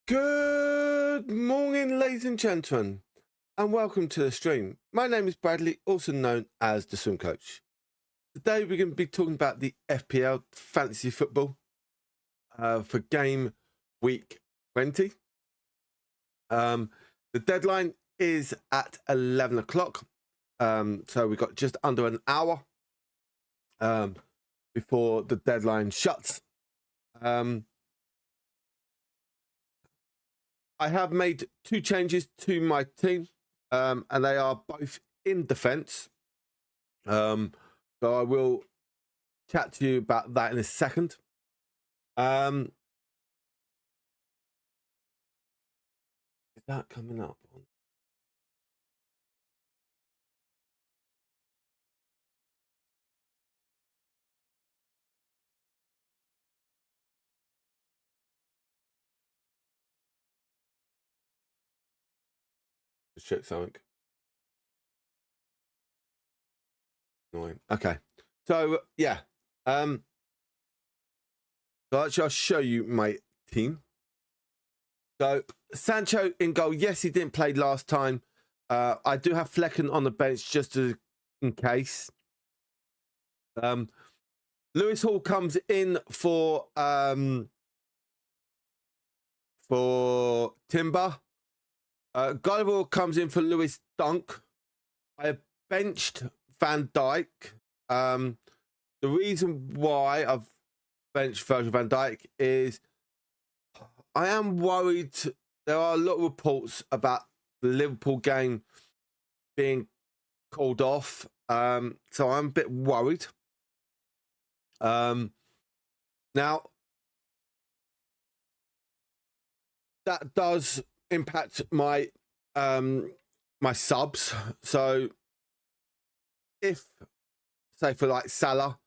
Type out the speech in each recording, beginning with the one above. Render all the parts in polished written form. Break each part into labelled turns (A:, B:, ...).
A: Good morning, ladies and gentlemen, and welcome to the stream. My name is Bradley, also known as the Swim Coach. Today we're going to be talking about the FPL Fantasy Football for Game Week 20. The deadline is at 11 o'clock, so we've got just under an hour before the deadline shuts. I have made two changes to my team, and they are both in defence. So I will chat to you about that in a second. Is that coming up? Let's check something. Annoying. Okay. So yeah. So I'll show you my team. So Sancho in goal. Yes, he didn't play last time. I do have Flecken on the bench just in case. Lewis Hall comes in for Timber. Gulliver comes in for Lewis Dunk. I have benched Van Dijk. The reason why I've benched Virgil van Dijk is I am worried. There are a lot of reports about the Liverpool game being called off. So I'm a bit worried. Now, that does impact my my subs. So if, say, for like Salah,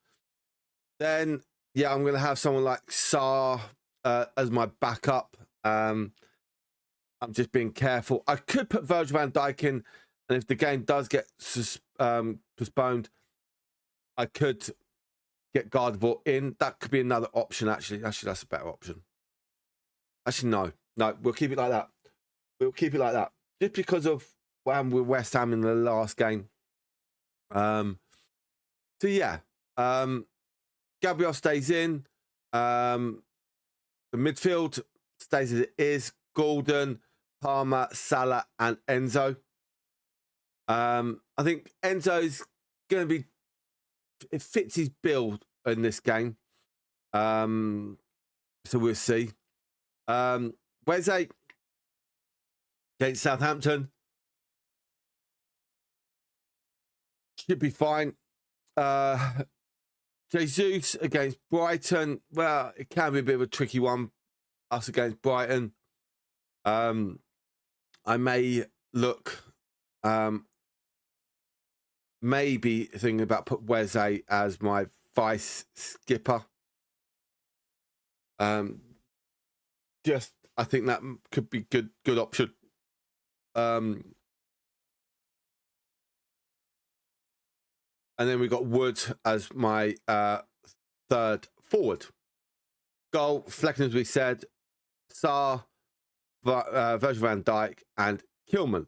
A: then yeah, I'm gonna have someone like Sarr as my backup. I'm just being careful. I could put Virgil van Dijk in, and if the game does get postponed, I could get Gardevoir in. That could be another option. Actually, that's a better option. Actually, no, we'll keep it like that. We'll keep it like that, just because of with West Ham in the last game. So yeah, Gabriel stays in. The midfield stays as it is. Gordon, Palmer, Salah, and Enzo. I think Enzo's going to be. It fits his build in this game. So we'll see. Wednesday against Southampton should be fine. Jesus against Brighton. Well, it can be a bit of a tricky one. Us against Brighton. I may look. Maybe thinking about put Weze as my vice skipper. Just I think that could be good option. And then we got Wood as my third forward. Goal, Flecken, as we said, Sarr, Virgil van Dijk, and Kilman.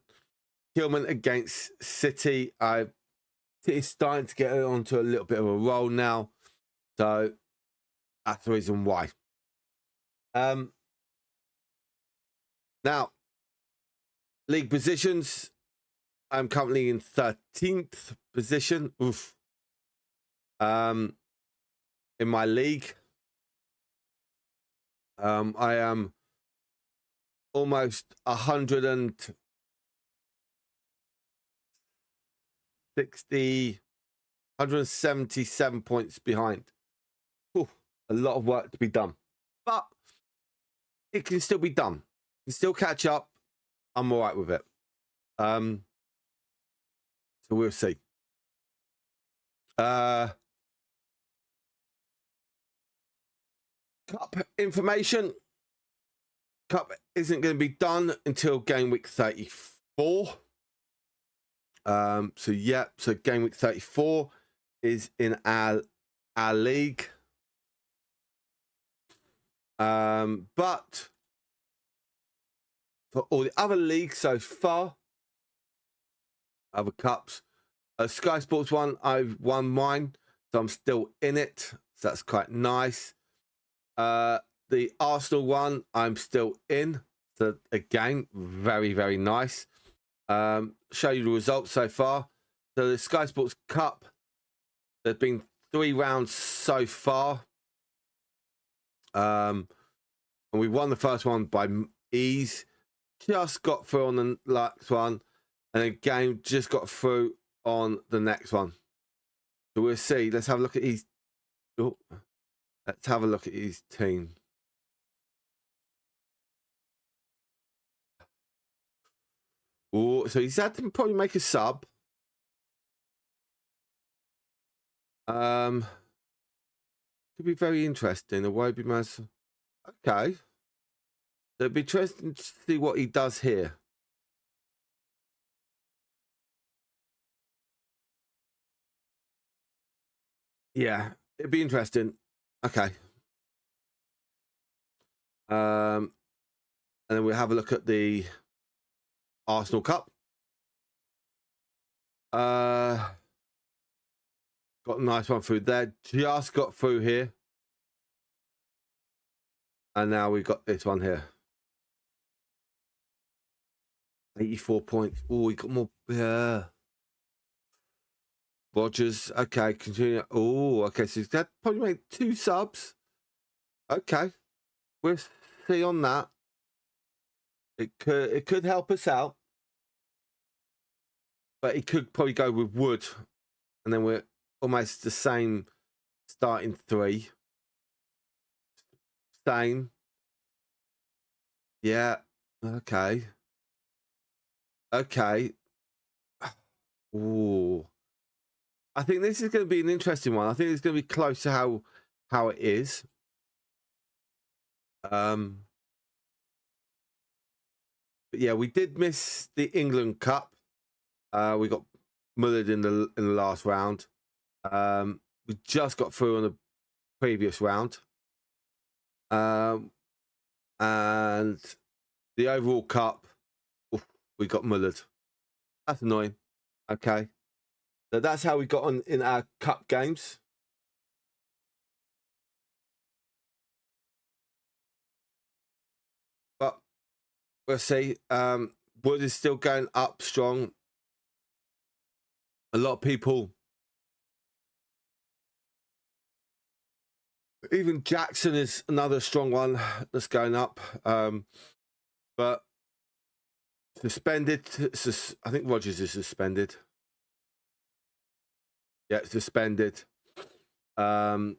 A: Kilman against City. City's starting to get onto a little bit of a roll now. So that's the reason why. Now, league positions. I'm currently in 13th position. Oof. In my league. I am almost 177 points behind. Ooh, a lot of work to be done. But it can still be done. You can still catch up. I'm all right with it. So we'll see. Cup information. Cup isn't going to be done until game week 34. So yeah, so game week 34 is in our league. But for all the other leagues so far, other cups. Sky Sports one, I've won mine, so I'm still in it. So that's quite nice. The Arsenal one, I'm still in. So again, very, very nice. Show you the results so far. So the Sky Sports Cup, there's been 3 rounds so far. And we won the first one by ease. Just got through on the last one. And again, just got through on the next one. So we'll see. Let's have a look at his. Oh, let's have a look at his team. Oh, so he's had to probably make a sub. Could be very interesting. Awobi Mas. Okay. So it'd be interesting to see what he does here. Yeah, it'd be interesting. Okay. And then we'll have a look at the Arsenal Cup. Got a nice one through there. Just got through here. And now we've got this one here. 84 points. Oh, we got more. Yeah. Rogers. Okay, continue. Oh, okay. So that probably made 2 subs. Okay. We'll see on that. It could help us out. But he could probably go with Wood. And then we're almost the same starting 3. Same. Yeah. Okay. Okay. Ooh. I think this is going to be an interesting one. I think it's going to be close to how it is. But yeah, we did miss the England Cup. We got mullered in the last round. We just got through on the previous round. And the overall cup, we got mullered. That's annoying. Okay. So that's how we got on in our cup games. But we'll see. Wood is still going up strong. A lot of people, even Jackson is another strong one that's going up. But suspended. I think Rogers is suspended. Yeah, suspended. Bowen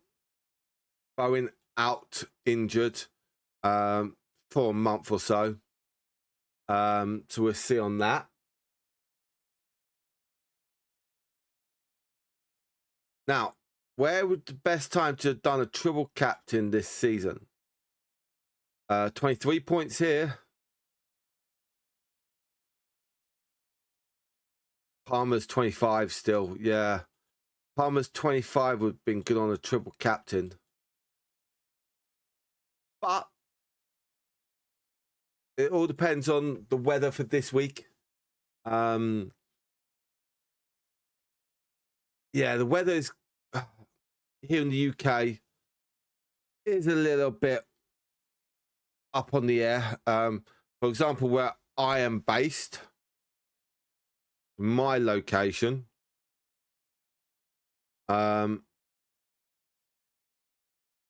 A: out injured for a month or so. So we'll see on that. Now, where would the best time to have done a triple captain this season? 23 points here. Palmer's 25 still. Yeah. Palmer's 25 would have been good on a triple captain. But it all depends on the weather for this week. Yeah, the weather is here in the UK is a little bit up on the air. For example, where I am based, my location,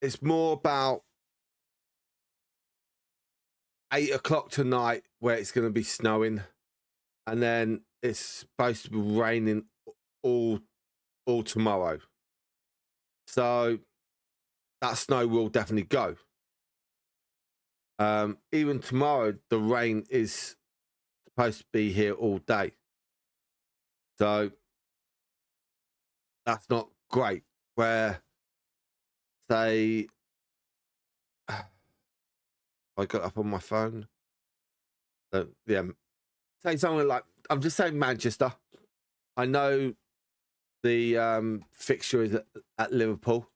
A: it's more about 8 o'clock tonight where it's going to be snowing, and then it's supposed to be raining all tomorrow. So that snow will definitely go. Even tomorrow, the rain is supposed to be here all day. So that's not great. Where, say, I got up on my phone. Yeah, say something like, I'm just saying Manchester. I know the fixture is at Liverpool.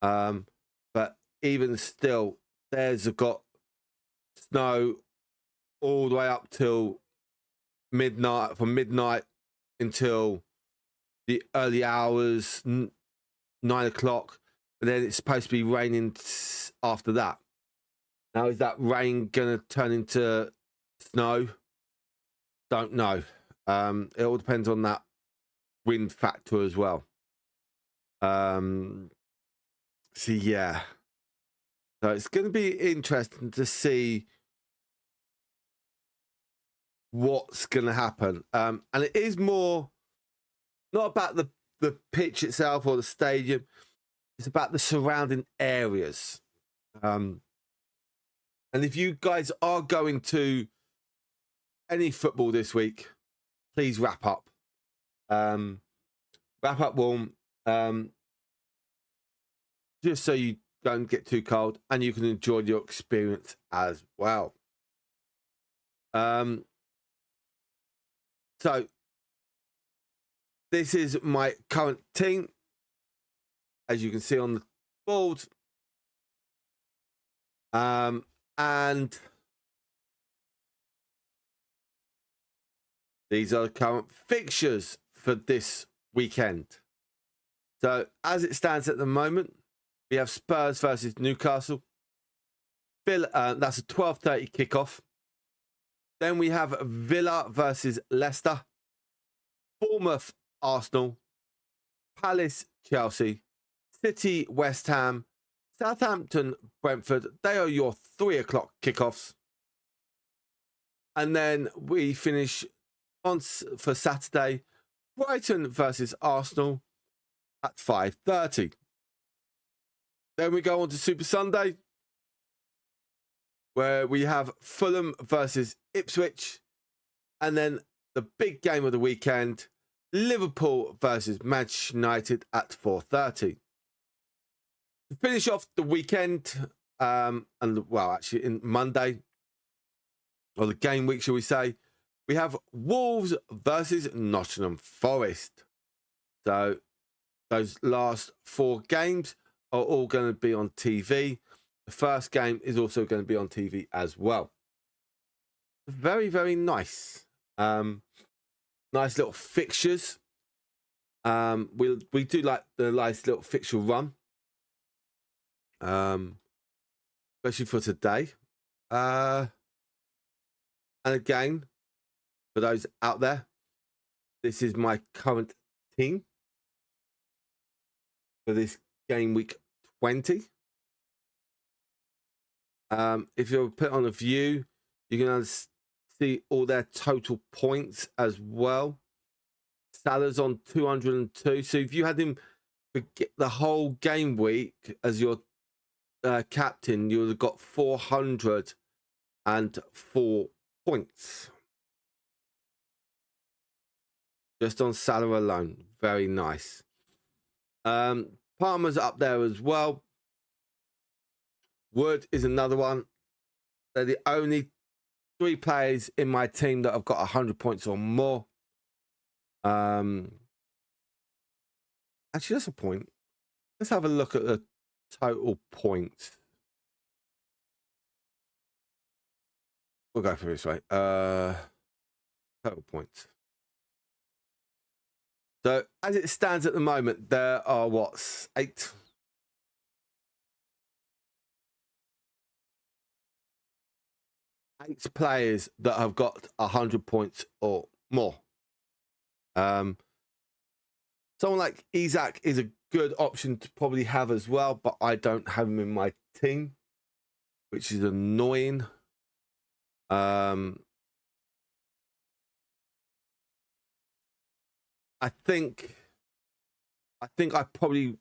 A: But even still, theirs have got snow all the way up till midnight, from midnight until the early hours, 9 o'clock. And then it's supposed to be raining after that. Now, is that rain going to turn into snow? Don't know. It all depends on that wind factor as well. So yeah. So it's going to be interesting to see what's going to happen. And it is more not about the pitch itself or the stadium. It's about the surrounding areas. And if you guys are going to any football this week, please wrap up. Wrap up warm. Just so you don't get too cold and you can enjoy your experience as well. So this is my current team, as you can see on the board. And these are the current fixtures for this weekend. So as it stands at the moment, we have Spurs versus Newcastle. That's a 12:30 kickoff. Then we have Villa versus Leicester. Bournemouth, Arsenal. Palace, Chelsea. City, West Ham. Southampton, Brentford. They are your 3 o'clock kickoffs. And then we finish for Saturday. Brighton versus Arsenal at 5:30. Then we go on to Super Sunday, where we have Fulham versus Ipswich. And then the big game of the weekend, Liverpool versus Manchester United at 4:30. To finish off the weekend, actually in Monday, or the game week, shall we say, we have Wolves versus Nottingham Forest. So those last 4 games are all going to be on TV. The first game is also going to be on TV as well. Very, very nice. Nice little fixtures. We do like the nice little fixture run. Especially for today. And again, for those out there, this is my current team for this game week 20. If you put on a view, you can see all their total points as well. Salah's on 202. So if you had him for the whole game week as your captain, you would have got 404 points. Just on Salah alone. Very nice. Palmer's up there as well. Wood is another one. They're the only 3 players in my team that have got 100 points or more. Actually, that's a point. Let's have a look at the total points. We'll go for this way. Total points. So as it stands at the moment, there are 8 players that have got 100 points or more. Someone like Isaac is a good option to probably have as well, but I don't have him in my team, which is annoying. I think I probably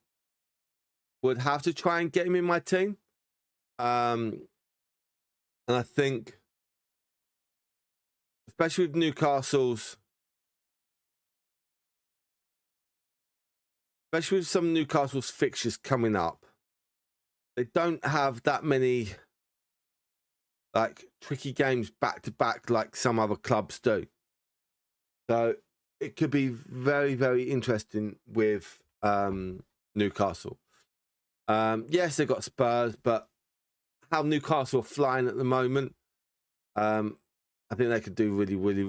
A: would have to try and get him in my team. And I think, especially with some Newcastle's fixtures coming up, they don't have that many tricky games back to back like some other clubs do. So it could be very, very interesting with Newcastle. Yes, they've got Spurs, but how Newcastle are flying at the moment, I think they could do really, really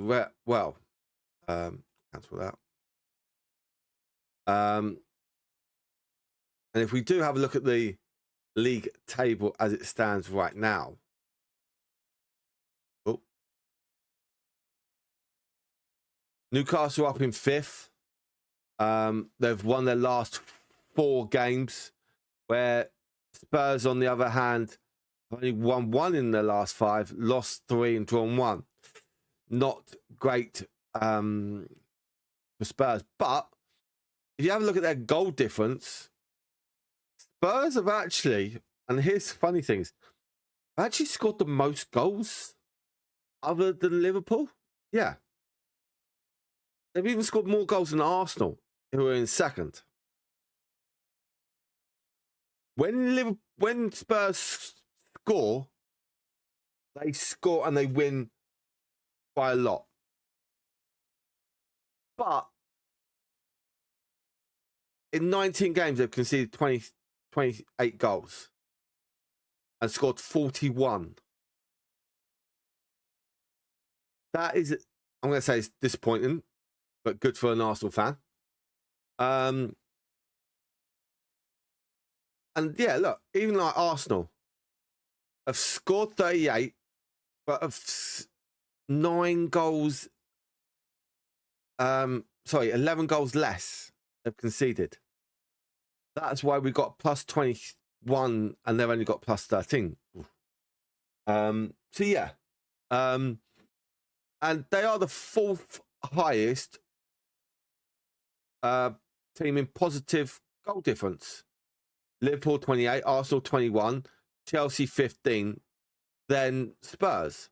A: well. Cancel that. And if we do have a look at the league table as it stands right now, Newcastle up in 5th. They've won their last 4 games, where Spurs, on the other hand, only won 1 in their last 5, lost 3 and drawn 1. Not great for Spurs. But if you have a look at their goal difference, Spurs have actually, and here's the funny things, actually scored the most goals other than Liverpool. Yeah. They've even scored more goals than Arsenal, who are in 2nd. When Spurs score, they score and they win by a lot. But in 19 games, they've conceded 28 goals and scored 41. That is, I'm going to say, it's disappointing, but good for an Arsenal fan. And yeah, look, even like Arsenal have scored 38, but of 9 goals, 11 goals less they've conceded. That's why we got plus 21 and they've only got plus 13. So yeah. And they are the 4th highest team in positive goal difference. Liverpool 28, Arsenal 21, Chelsea 15, then Spurs.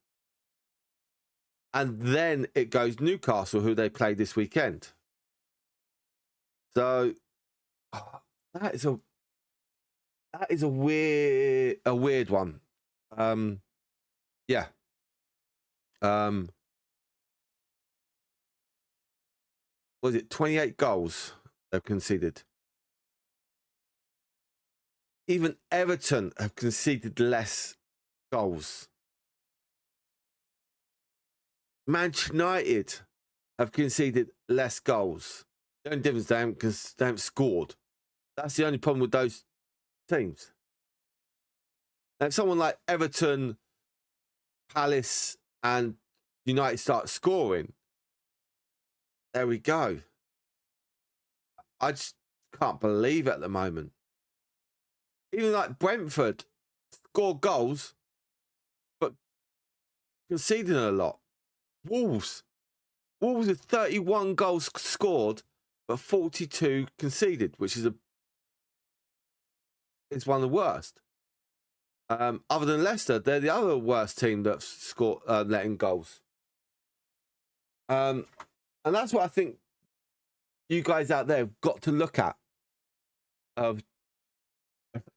A: And then it goes Newcastle, who they play this weekend. So that is a weird one. Yeah. Was it 28 goals they've conceded? Even Everton have conceded less goals. Manchester United have conceded less goals. The only difference because they haven't scored. That's the only problem with those teams. Now, if someone like Everton, Palace, and United start scoring, there we go. I just can't believe it at the moment. Even like Brentford score goals, but conceding a lot. Wolves with 31 goals scored, but 42 conceded, which is one of the worst. Other than Leicester, they're the other worst team that's scored letting goals. And that's what I think you guys out there have got to look at,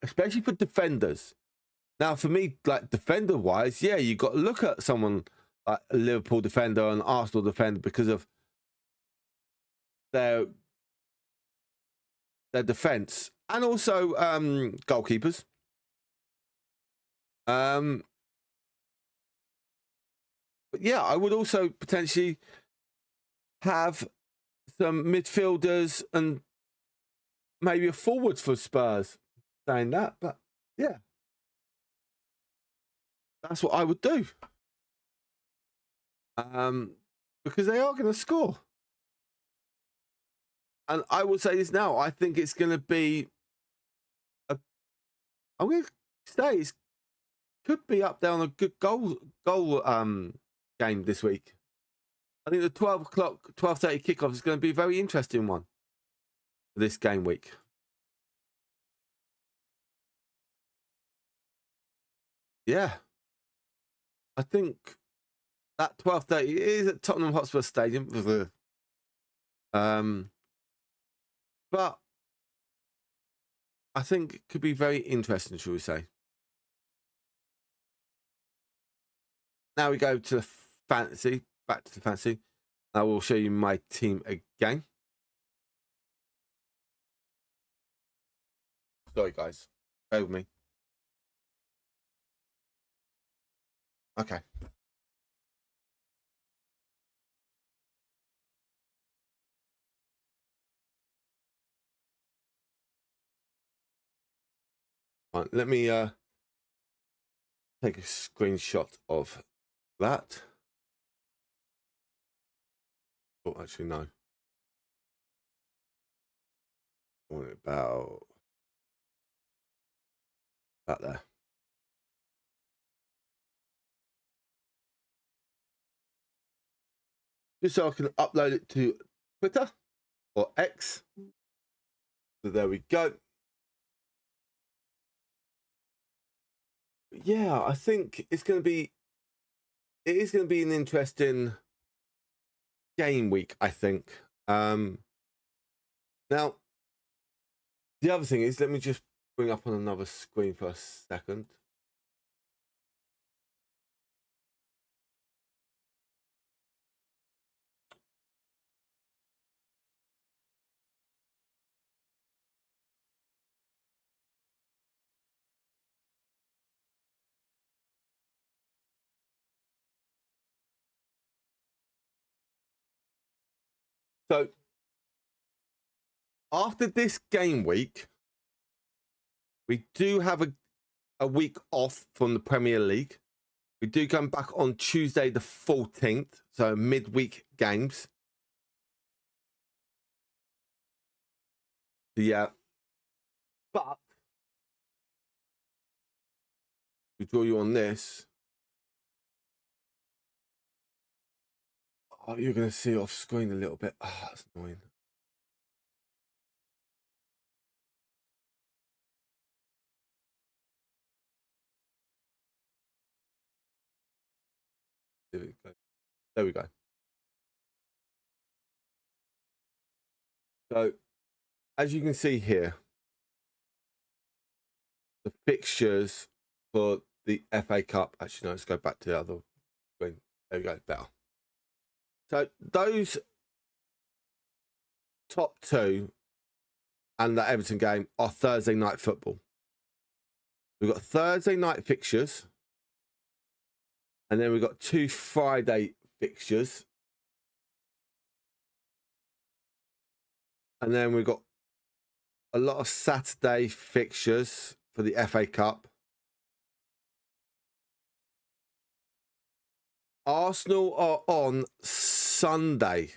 A: especially for defenders. Now, for me, like defender-wise, yeah, you've got to look at someone like a Liverpool defender and Arsenal defender because of their defense, and also goalkeepers. But yeah, I would also potentially have some midfielders and maybe a forward for Spurs. Saying that, but yeah, that's what I would do. Because they are going to score. And I will say this now, I think it's going to be I'm going to say it could be up there on a good goal game this week. I think the 12:30 kickoff is going to be a very interesting one for this game week. Yeah. I think that 12:30 is at Tottenham Hotspur Stadium. But I think it could be very interesting, shall we say. Now we go to the fantasy. Back to the fantasy. I will show you my team again. Sorry, guys. Bear with me. Okay. Right, let me take a screenshot of that. Oh, actually, no. What about there? Just so I can upload it to Twitter or X. So there we go. Yeah, I think it is going to be an interesting game week, I think. Now, the other thing is, let me just bring up on another screen for a second. So, after this game week, we do have a week off from the Premier League. We do come back on Tuesday the 14th, so midweek games. Yeah. But we draw you on this. Oh, you're going to see it off screen a little bit. Oh, that's annoying. There we go. There we go. So, as you can see here, the fixtures for the FA Cup. Actually, no, let's go back to the other screen. There we go, better. So, those top two and the Everton game are Thursday night football. We've got Thursday night fixtures, and then we've got 2 Friday fixtures. And then we've got a lot of Saturday fixtures for the FA Cup. Arsenal are on Sunday.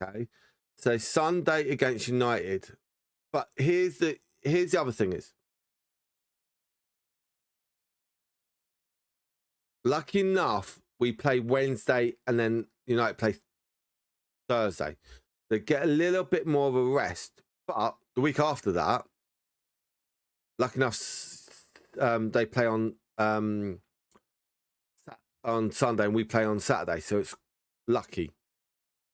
A: Okay. So Sunday against United. But here's the other thing is, lucky enough, we play Wednesday and then United play Thursday. They get a little bit more of a rest. But the week after that, lucky enough, they play on Sunday and we play on Saturday. So it's lucky.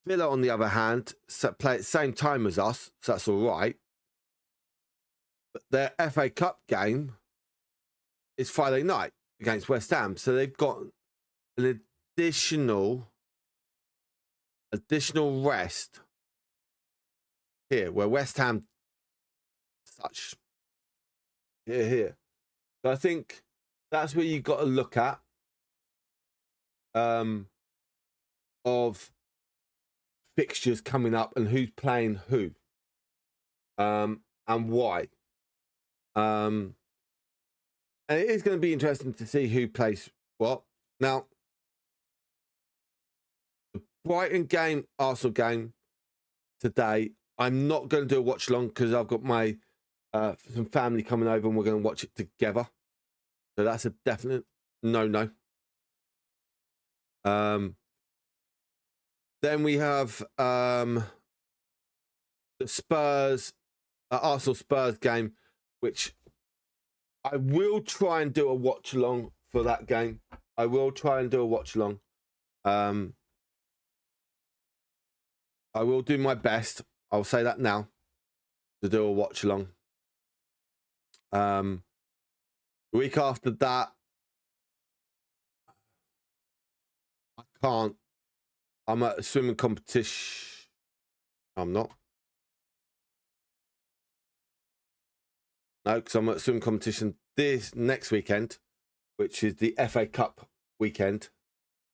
A: Villa, on the other hand, play at the same time as us. So that's all right. But their FA Cup game is Friday night against West Ham. So they've got an additional rest here, where West Ham such here. So I think that's where you've got to look at of fixtures coming up and who's playing who, and why. And it is going to be interesting to see who plays what. Now, the Brighton game, Arsenal game today, I'm not going to do a watch along because I've got my some family coming over and we're going to watch it together. So that's a definite no. Then we have the Spurs, Arsenal Spurs game, which I will try and do a watch along for that game. I will try and do a watch along. I will do my best. I'll say that now, to do a watch along. The week after that, I can't. I'm at a swimming competition. I'm not. No, because I'm at a swimming competition this next weekend, which is the FA Cup weekend,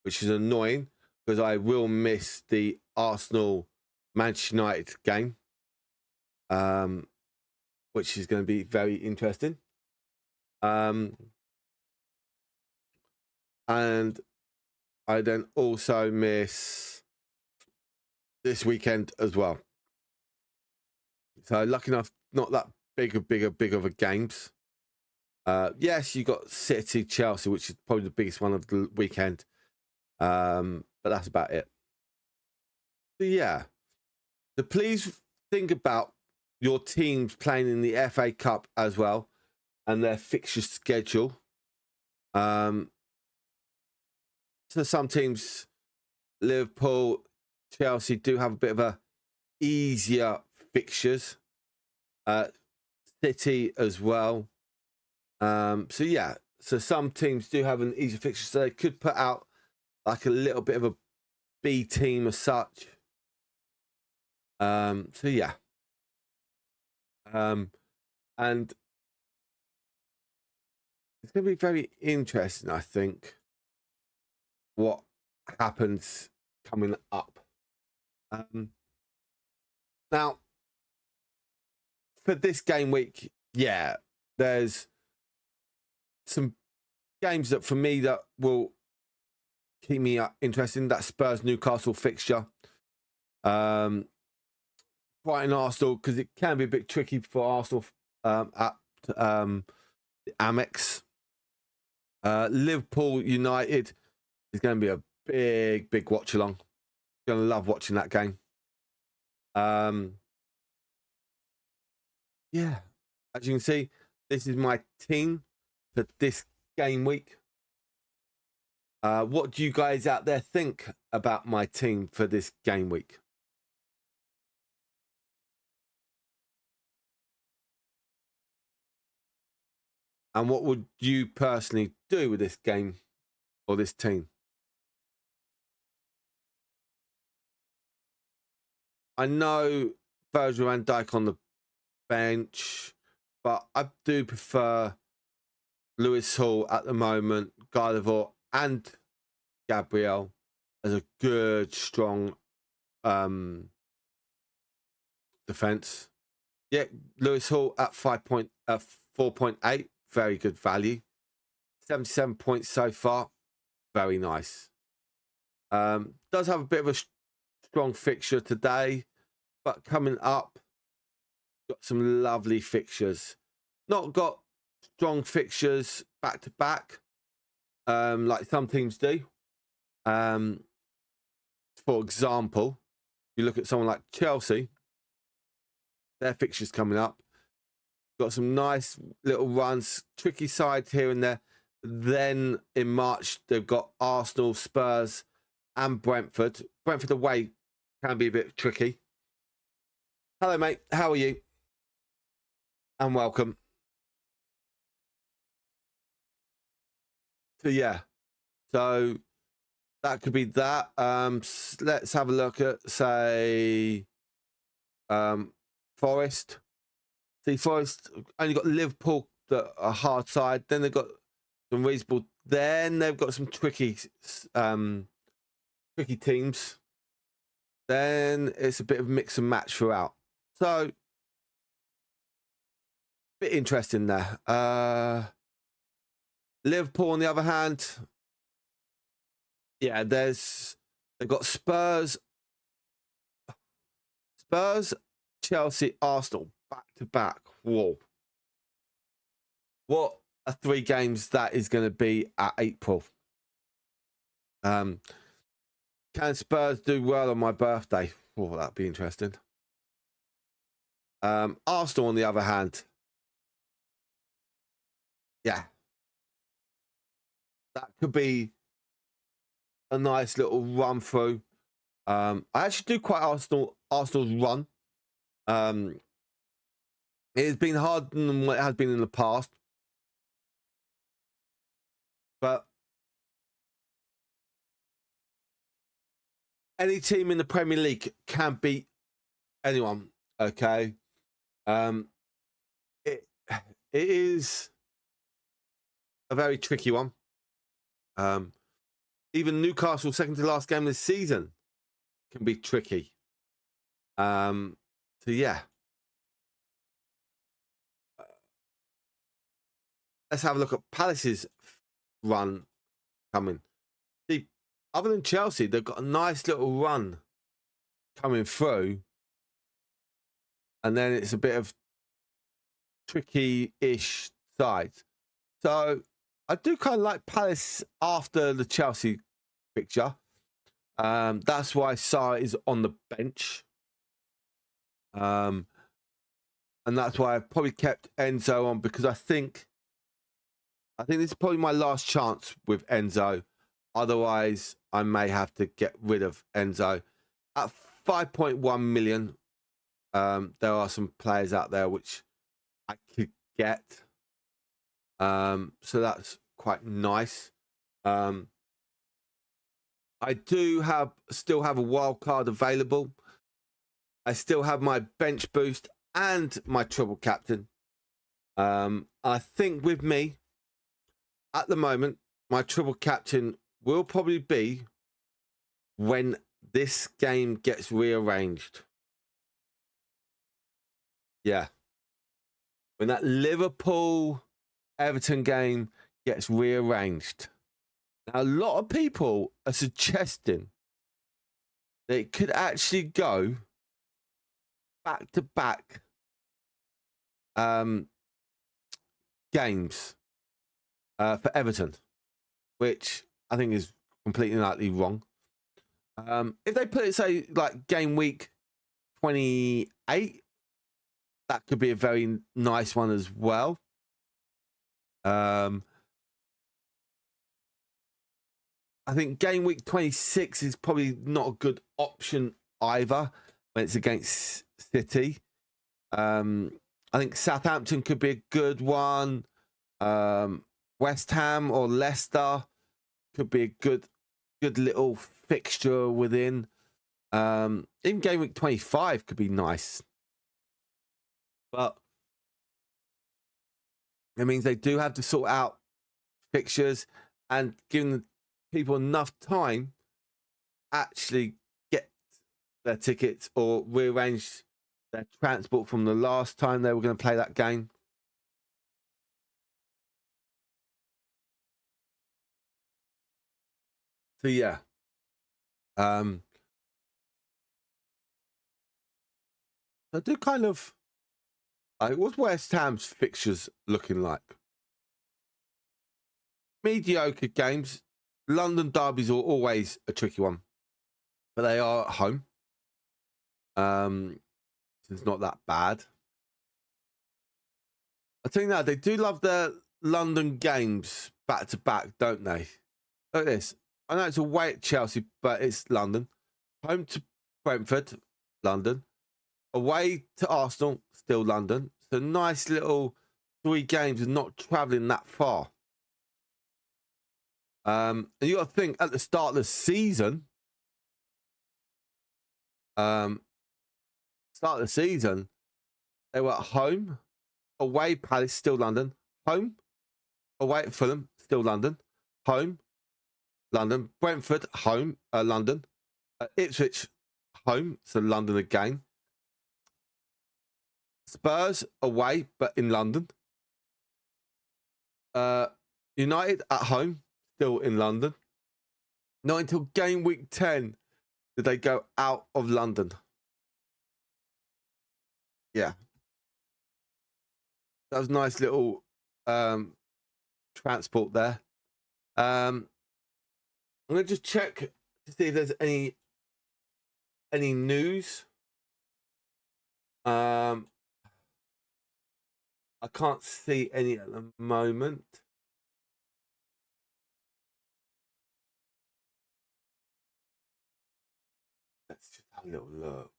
A: which is annoying because I will miss the Arsenal Manchester United game, which is going to be very interesting. And I then also miss this weekend as well. So lucky enough, not that big of a games. Yes, you got City, Chelsea, which is probably the biggest one of the weekend. But that's about it. So yeah. So please think about your teams playing in the FA Cup as well and their fixture schedule. So some teams, Liverpool, Chelsea, do have a bit of a easier fixtures. City as well. So yeah, so some teams do have an easier fixture, so they could put out like a little bit of a B team as such. So yeah. And it's going to be very interesting, I think, what happens coming up. Now, for this game week, yeah, there's some games that for me that will keep me interested. That Spurs Newcastle fixture. Brighton Arsenal, because it can be a bit tricky for Arsenal at Amex. Liverpool United is going to be a big watch along. Going to love watching that game. Yeah, as you can see, this is my team for this game week. What do you guys out there think about my team for this game week? And what would you personally do with this game or this team? I know Virgil van Dijk on the bench, but I do prefer Lewis Hall at the moment, Gardevoir and Gabriel as a good, strong defense. Yeah, Lewis Hall at 4.8, very good value. 77 points so far, very nice. Does have a bit of a strong fixture today, but coming up, got some lovely fixtures. Not got strong fixtures back to back, like some teams do. For example, you look at someone like Chelsea, their fixtures coming up. Got some nice little runs, tricky sides here and there. Then in March, they've got Arsenal, Spurs, and Brentford. Brentford away can be a bit tricky. Hello, mate. How are you? And welcome. So, yeah. So, that could be that. Let's have a look at, say, Forest. See, Forest only got Liverpool that are hard side. Then they've got some reasonable. Then they've got some tricky teams. Then it's a bit of mix and match throughout. So, bit interesting there. Liverpool, on the other hand, yeah, they've got Spurs, Chelsea, Arsenal back to back. Whoa. What are 3 games that is going to be at April? Can Spurs do well on my birthday? Oh, that'd be interesting. Arsenal, on the other hand, yeah, that could be a nice little run through. I actually do quite Arsenal's run. It has been harder than what it has been in the past, but any team in the Premier League can beat anyone. Okay, it is a very tricky one. Even Newcastle, second to last game this season, can be tricky. So yeah. let's have a look at Palace's run coming. See, other than Chelsea, they've got a nice little run coming through, and then it's a bit of tricky-ish sides. So I do kind of like Palace after the Chelsea fixture. That's why Sarr is on the bench. And that's why I probably kept Enzo on, because I think this is probably my last chance with Enzo. Otherwise, I may have to get rid of Enzo. At 5.1 million, there are some players out there which I could get. So that's quite nice. I do still have a wild card available. I still have my bench boost and my triple captain. I think with me, at the moment, my triple captain will probably be when this game gets rearranged. Yeah. When that Liverpool-Everton game gets rearranged. Now, a lot of people are suggesting that it could actually go back-to-back games for Everton, which I think is completely and utterly wrong. If they put it, say, like game week 28, that could be a very nice one as well. I think game week 26 is probably not a good option either when it's against City. I think Southampton could be a good one. West Ham or Leicester could be a good little fixture within. Even game week 25 could be nice. But it means they do have to sort out fixtures and giving the people enough time actually get their tickets or rearrange their transport from the last time they were going to play that game. So yeah, I do kind of. What's West Ham's fixtures looking like? Mediocre games. London derbies are always a tricky one, but they are at home. So it's not that bad. I think that they do love their London games back to back, don't they? Look at this. I know it's away at Chelsea, but it's London. Home to Brentford, London. Away to Arsenal, still London. So nice little 3 games and not travelling that far. And you got to think at the start of the season. They were at home, away Palace, still London. Home, away at Fulham, still London. Home, London. Brentford, home, London. Ipswich, home, so London again. Spurs, away, but in London. United, at home, still in London. Not until game week 10 did they go out of London. Yeah. That was a nice little transport there. I'm going to just check to see if there's any news. I can't see any at the moment. Let's just have a little look.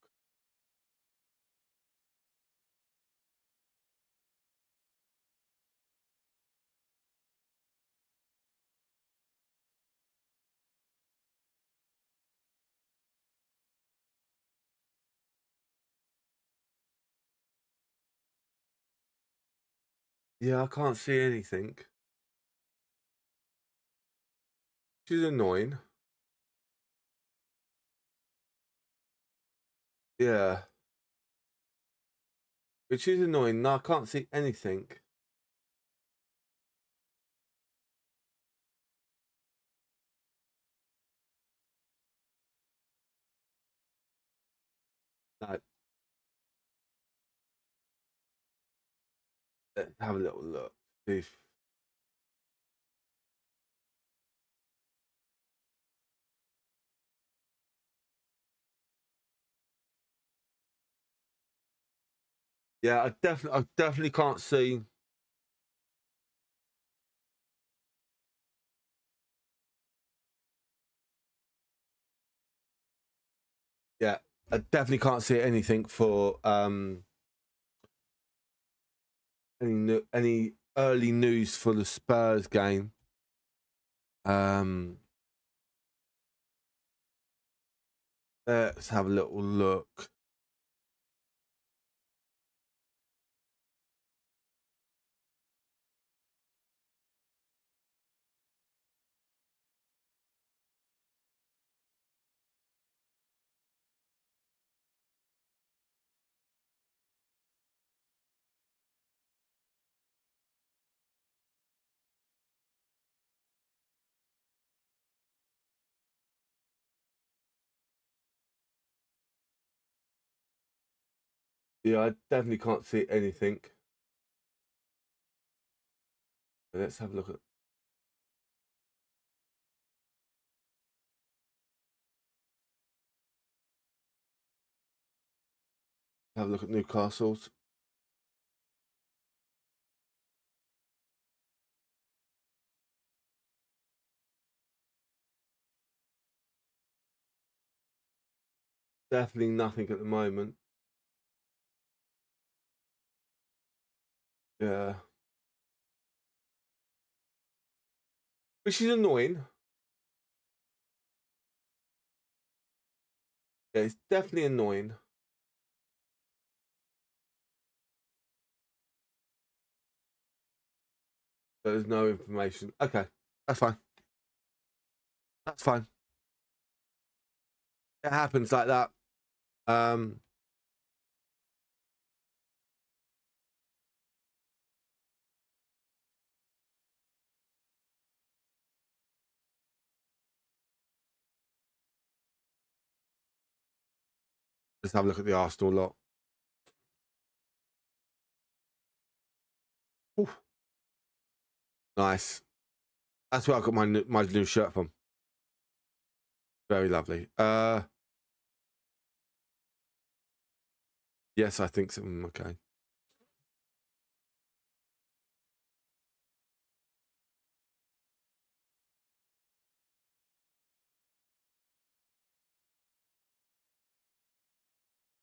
A: Yeah, I can't see anything. Which is annoying. Yeah. Which is annoying. No, I can't see anything. No. Let's have a little look. See if... Yeah, I definitely can't see. Yeah, I definitely can't see anything for any early news for the Spurs game. Let's have a little look. Yeah, I definitely can't see anything. Let's have a look at. Have a look at Newcastle's. Definitely nothing at the moment. Yeah. Which is annoying. Yeah, it's definitely annoying. There's no information. Okay, that's fine. That's fine. It happens like that. Let's have a look at the Arsenal lot. Oof. Nice. That's where I got my new shirt from. Very lovely. Yes, I think so. Okay.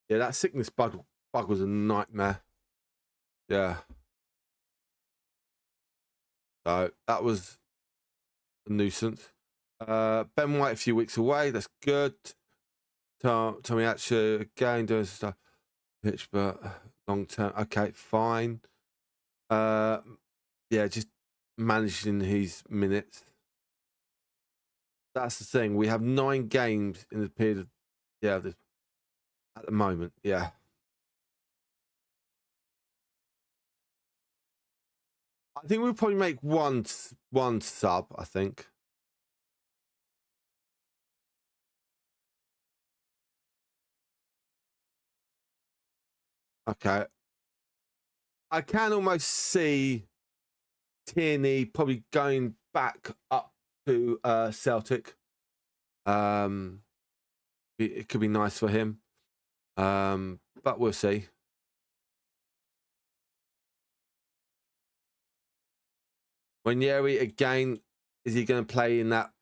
A: Yeah, that sickness bug was a nightmare. Yeah. So that was a nuisance. Ben White a few weeks away. That's good. Tommy Atcher again doing some stuff. Pitch, but long term. Okay, fine. Yeah, just managing his minutes. That's the thing. We have 9 games in the period of, yeah, at the moment. Yeah. I think we'll probably make one sub, I think. Okay. I can almost see Tierney probably going back up to Celtic. It could be nice for him. But we'll see. Ranieri again, is he going to play in that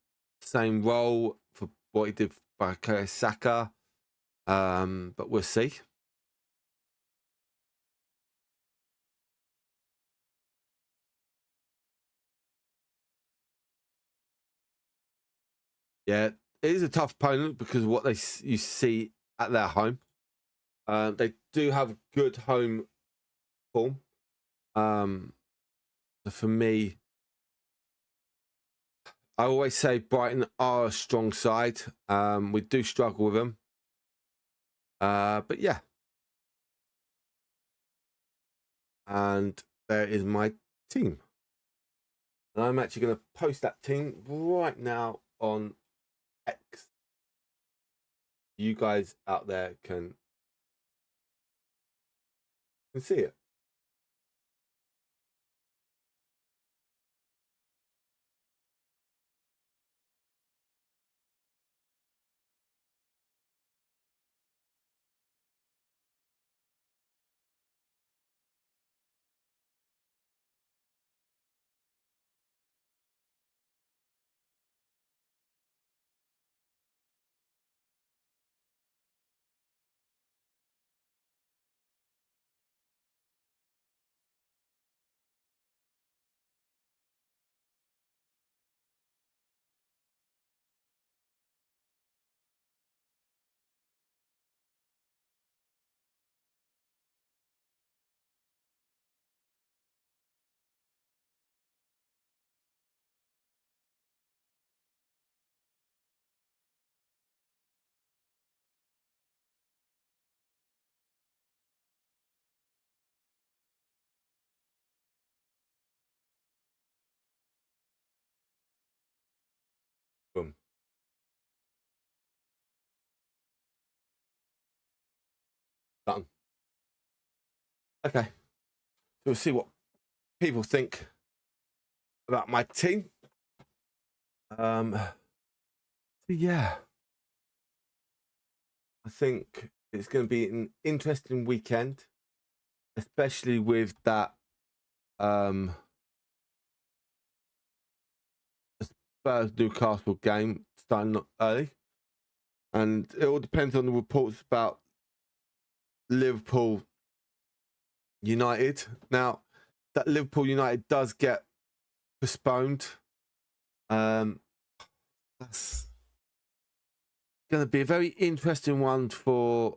A: same role for what he did by Saka? But we'll see. Yeah, it is a tough opponent because of what you see at their home. They do have good home form. For me, I always say Brighton are a strong side. We do struggle with them. But yeah. And there is my team. And I'm actually going to post that team right now on X. You guys out there can You can see it. Boom. Done. Okay. So we'll see what people think about my team. So yeah, I think it's going to be an interesting weekend, especially with that Spurs Newcastle game starting early, and it all depends on the reports about Liverpool United. Now, that Liverpool United does get postponed. That's going to be a very interesting one for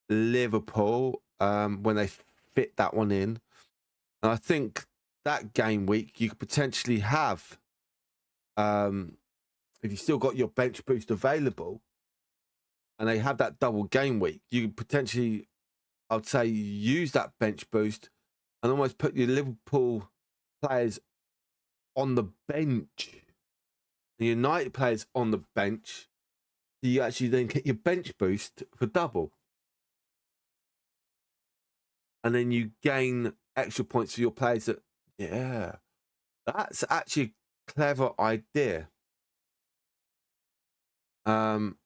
A: Liverpool when they fit that one in. And I think that game week you could potentially have, if you still got your bench boost available, and they have that double game week, you could potentially, I'd say, use that bench boost and almost put your Liverpool players on the bench, the United players on the bench. So you actually then get your bench boost for double. And then you gain extra points for your players. Yeah, that's actually a clever idea. And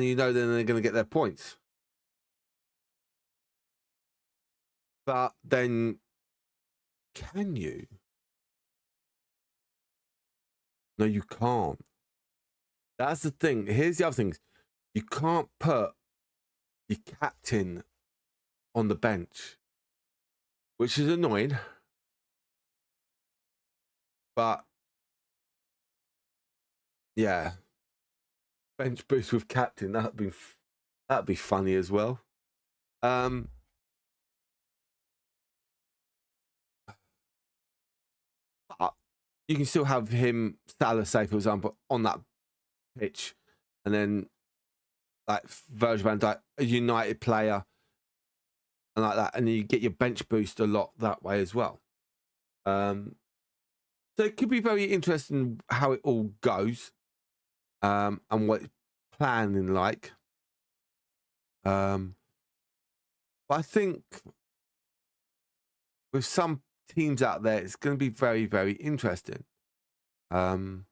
A: you know then they're going to get their points. But then, can you? No, you can't. That's the thing. Here's the other thing. You can't put your captain on the bench, which is annoying. But yeah, bench boost with captain, that'd be funny as well. But you can still have him, Salah, say for example, on that pitch, and then like Virgil van Dijk, a United player, and like that, and you get your bench boost a lot that way as well. So it could be very interesting how it all goes, and what it's planning like. But I think with some teams out there, it's going to be very, very interesting. And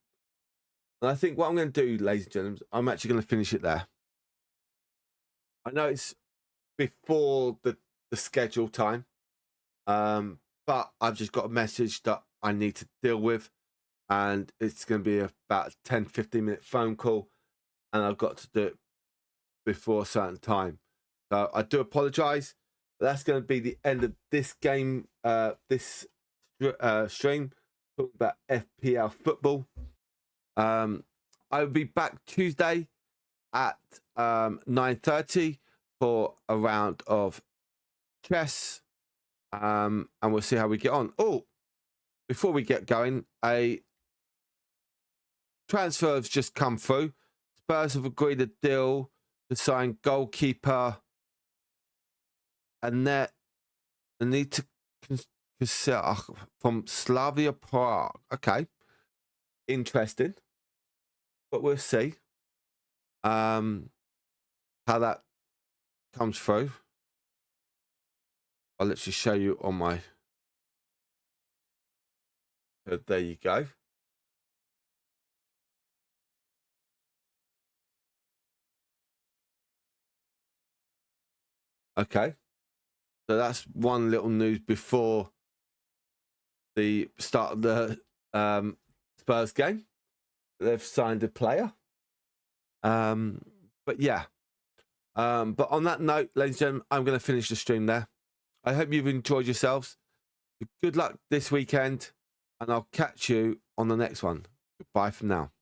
A: I think what I'm going to do, ladies and gentlemen, I'm actually going to finish it there. I know it's before the schedule time, but I've just got a message that I need to deal with, and it's going to be about a 10-15 minute phone call, and I've got to do it before a certain time. So I do apologize. That's going to be the end of this game, this stream, talking about FPL football. I will be back Tuesday at 9:30 for a round of chess, and we'll see how we get on. Oh, before we get going, a transfer has just come through. Spurs have agreed a deal to sign goalkeeper and they need to consider from Slavia Prague. Okay, interesting, but we'll see. how that comes through. I'll literally show you on my. There you go. Okay. So that's one little news before the start of the Spurs game. They've signed a player. But yeah. But on that note, ladies and gentlemen, I'm going to finish the stream there. I hope you've enjoyed yourselves. Good luck this weekend, and I'll catch you on the next one. Goodbye for now.